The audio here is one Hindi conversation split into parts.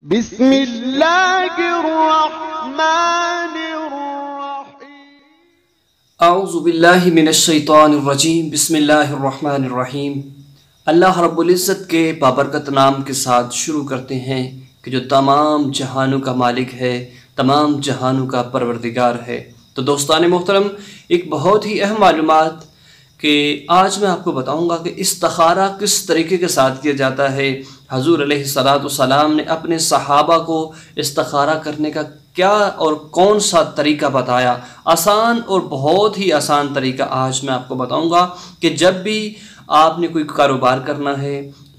बिस्मिल्लाहिर्रहमानिर्रहीम। औज़ु बिल्लाहि मिनश्शैतानिर्रजीम। बिस्मिल्लाहिर्रहमानिर्रहीम। अल्लाह रब्बुल इज़्ज़त के बाबरकत नाम के साथ शुरू करते हैं कि जो तमाम जहानों का मालिक है, तमाम जहानों का परवरदिगार है। तो दोस्तान मोहतरम, एक बहुत ही अहम मालूमात कि आज मैं आपको बताऊंगा कि इस्तिखारा किस तरीके के साथ किया जाता है। हज़ूर_सलाम ने अपने सहाबा को इस्तिखारा करने का क्या और कौन सा तरीका बताया। आसान और बहुत ही आसान तरीका आज मैं आपको बताऊंगा कि जब भी आपने कोई कारोबार करना है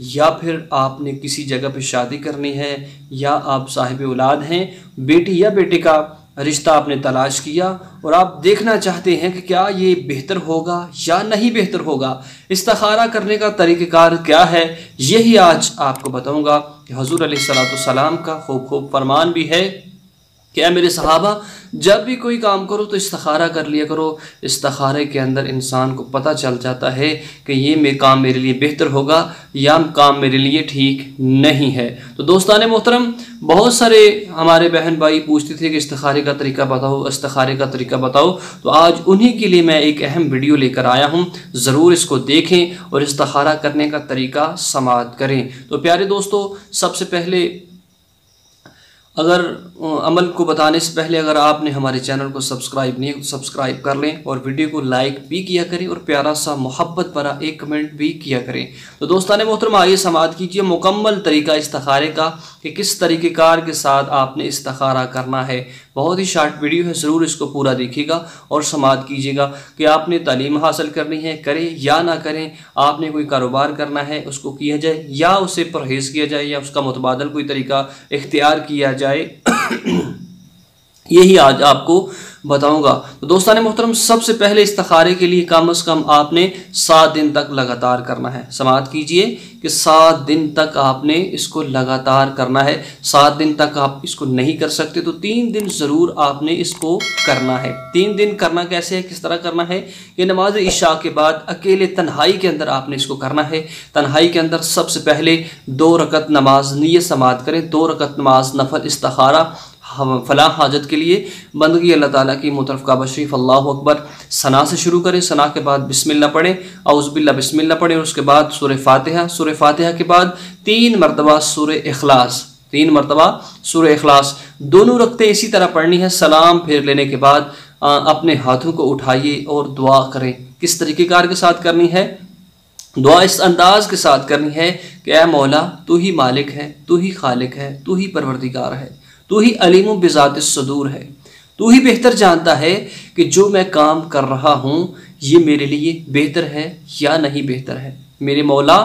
या फिर आपने किसी जगह पे शादी करनी है या आप साहिब औलाद हैं, बेटी या बेटे का रिश्ता आपने तलाश किया और आप देखना चाहते हैं कि क्या ये बेहतर होगा या नहीं बेहतर होगा, इस्तिखारा करने का तरीक़ाकार क्या है, यही आज आपको बताऊंगा कि हज़ूर_सलाम का खूब फरमान भी है कि ऐ मेरे सहाबा, जब भी कोई काम करो तो इस्तिखारा कर लिया करो। इस्तिखारे के अंदर इंसान को पता चल जाता है कि ये काम मेरे लिए बेहतर होगा या काम मेरे लिए ठीक नहीं है। तो दोस्तान मोहतरम, बहुत सारे हमारे बहन भाई पूछते थे कि इस्तिखारे का तरीका बताओ, इस्तिखारे का तरीका बताओ। तो आज उन्हीं के लिए मैं एक अहम वीडियो लेकर आया हूँ, ज़रूर इसको देखें और इस्तिखारा करने का तरीका समाअत करें। तो प्यारे दोस्तों, सबसे पहले अगर अमल को बताने से पहले अगर आपने हमारे चैनल को सब्सक्राइब नहीं तो सब्सक्राइब कर लें और वीडियो को लाइक भी किया करें और प्यारा सा मोहब्बत भरा एक कमेंट भी किया करें। तो दोस्तान मोहतरम, आइए समाअत कीजिए मुकम्मल तरीका इस्तिखारे का कि किस तरीक़ेकार के साथ आपने इस्तिखारा करना है। बहुत ही शॉर्ट वीडियो है, ज़रूर इसको पूरा देखिएगा और समाअत कीजिएगा कि आपने तालीम हासिल करनी है, करें या ना करें, आपने कोई कारोबार करना है उसको किया जाए या उसे परहेज़ किया जाए या उसका मुतबादल कोई तरीका इख्तियार किया जाए, यही आज आपको बताऊंगा। तो दोस्तान मोहतरम, सबसे पहले इस्तिखारे के लिए कम से कम आपने 7 दिन तक लगातार करना है। समाअत कीजिए कि 7 दिन तक आपने इसको लगातार करना है। 7 दिन तक आप इसको नहीं कर सकते तो 3 दिन ज़रूर आपने इसको करना है। 3 दिन करना कैसे है, किस तरह करना है कि नमाज इशा के बाद अकेले तन्हाई के अंदर आपने इसको करना है। तन्हाई के अंदर सबसे पहले 2 रकत नमाज नियत समाअत करें, 2 रकत नमाज नफल इस्तिखारा फलाह हाजत के लिए बंदगी अल्लाह ताला की मुतरफ़ काबा शरीफ अल्लाहु अकबर सना से शुरू करें। सना के बाद बिस्मिल्लाह पढ़ें, औज़ु बिल्लाह बिस्मिल्लाह पढ़ें और उसके बाद सूरह फातिहा, सूरह फातिहा के बाद 3 मरतबा सूरह इखलास, 3 मरतबा सूरह इखलास। दोनों रखते इसी तरह पढ़नी है। सलाम फेर लेने के बाद अपने हाथों को उठाइए और दुआ करें। किस तरीक़ेकार के साथ करनी है दुआ? इस अंदाज के साथ करनी है कि ऐ मौला, तू ही मालिक है, तू ही खालिक है, तू ही परवरदिगार है, तू ही अलीम बिज़ातिस सदूर है। तू ही बेहतर जानता है कि जो मैं काम कर रहा हूँ ये मेरे लिए बेहतर है या नहीं बेहतर है। मेरे मौला,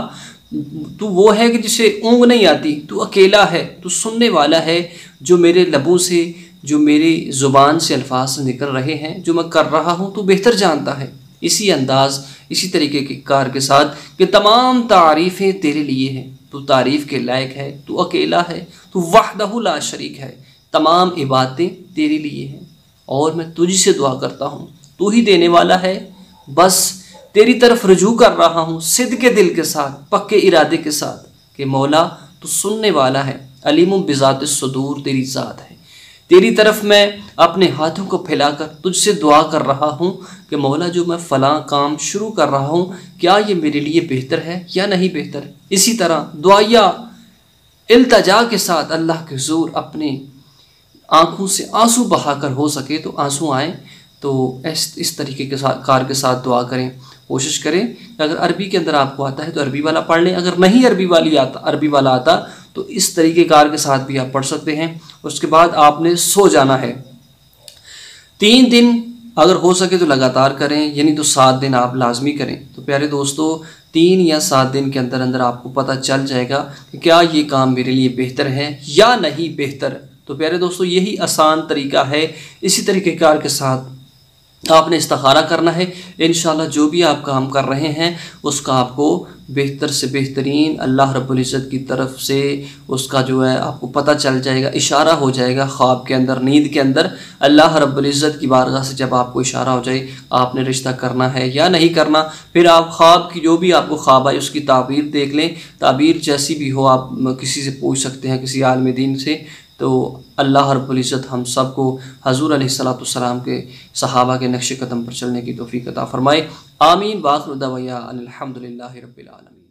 तू वो है कि जिसे ऊँग नहीं आती, तू अकेला है, तू सुनने वाला है। जो मेरे लबों से, जो मेरी ज़ुबान से अल्फाज निकल रहे हैं, जो मैं कर रहा हूँ, तू बेहतर जानता है। इसी अंदाज, इसी तरीके के कार के साथ कि तमाम तारीफ़ें तेरे लिए हैं, तू तारीफ़ के लायक है, तू अकेला है, तू वहदहु ला शरीक है, तमाम इबादतें तेरे लिए हैं और मैं तुझी से दुआ करता हूँ। तू ही देने वाला है, बस तेरी तरफ रुजू कर रहा हूँ सिद्क़ के दिल के साथ, पक्के इरादे के साथ कि मौला तू सुनने वाला है, अलीम बिज़ातिस सदूर तेरी ज़ात है। तेरी तरफ मैं अपने हाथों को फैलाकर तुझसे दुआ कर रहा हूँ कि मौला, जो मैं फ़लाँ काम शुरू कर रहा हूँ, क्या ये मेरे लिए बेहतर है या नहीं बेहतर। इसी तरह दुआया इल्तजा के साथ अल्लाह के हुज़ूर अपने आँखों से आंसू बहाकर, हो सके तो आंसू आएँ तो इस तरीके के साथ कार के साथ दुआ करें। कोशिश करें कि अगर अरबी के अंदर आपको आता है तो अरबी वाला पढ़ लें, अगर नहीं अरबी वाला आता तो इस तरीके कार के साथ भी आप पढ़ सकते हैं। उसके बाद आपने सो जाना है। 3 दिन अगर हो सके तो लगातार करें, यानी तो 7 दिन आप लाजमी करें। तो प्यारे दोस्तों, 3 या 7 दिन के अंदर अंदर आपको पता चल जाएगा कि क्या ये काम मेरे लिए बेहतर है या नहीं बेहतर। तो प्यारे दोस्तों, यही आसान तरीका है। इसी तरीक़ेकार के साथ आपने इस्तिखारा करना है। इंशाल्लाह जो भी आप काम कर रहे हैं उसका आपको बेहतर से बेहतरीन अल्लाह रब्बुल इज़्ज़त की तरफ से उसका जो है आपको पता चल जाएगा, इशारा हो जाएगा ख्वाब के अंदर, नींद के अंदर। अल्लाह रब्बुल इज़्ज़त की बारगाह से जब आपको इशारा हो जाए आपने रिश्ता करना है या नहीं करना, फिर आप ख्वाब की जो भी आपको ख्वाब आए उसकी ताबीर देख लें। ताबीर जैसी भी हो आप किसी से पूछ सकते हैं, किसी आलिम दीन से। तो अल्लाह रब्बुल इज़्ज़त हम सब को हज़ूर के सहाबा के नक्श कदम पर चलने की तौफ़ीक़ अता फ़रमाए। आमीन। वाखिर दअवाना अनिल हम्दुलिल्लाहि रब्बिल आलमीन।